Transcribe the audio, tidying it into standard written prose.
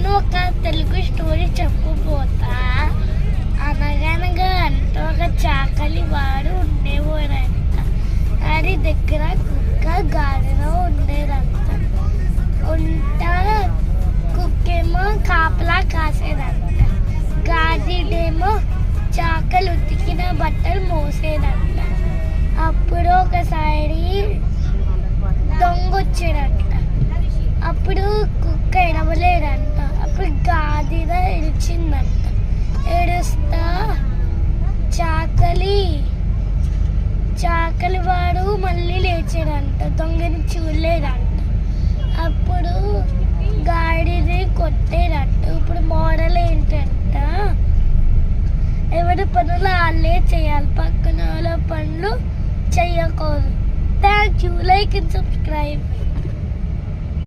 నేను ఒక తెలుగు స్టోరీ చెప్పబోతా. అనగనగా అంటే ఒక చాకలి వాడు ఉండేవాడంట. వాడి దగ్గర కుక్క గాడిద ఉండేదంట. కుక్కేమో కాపలా కాసేదంట. గాడిదేమో చాకలి ఉతికిన బట్టలు మోసేదంట. అప్పుడు ఒకసారి దొంగ వచ్చాడంట. అప్పుడు కుక్క ఎడవలేడంట. అప్పుడు గాడిద ఏడ్చిందంట. ఏడుస్తా చాకలి వాడు మళ్ళీ లేచాడంట. దొంగని చూడలేదంట. అప్పుడు గాడిని కొట్టేదంట. ఇప్పుడు మోడల్ ఏంటంట, ఎవరి పనులు వాళ్ళే చేయాలి, పక్కన వాళ్ళ పనులు చెయ్యకూడదు. Thank you. Like and subscribe.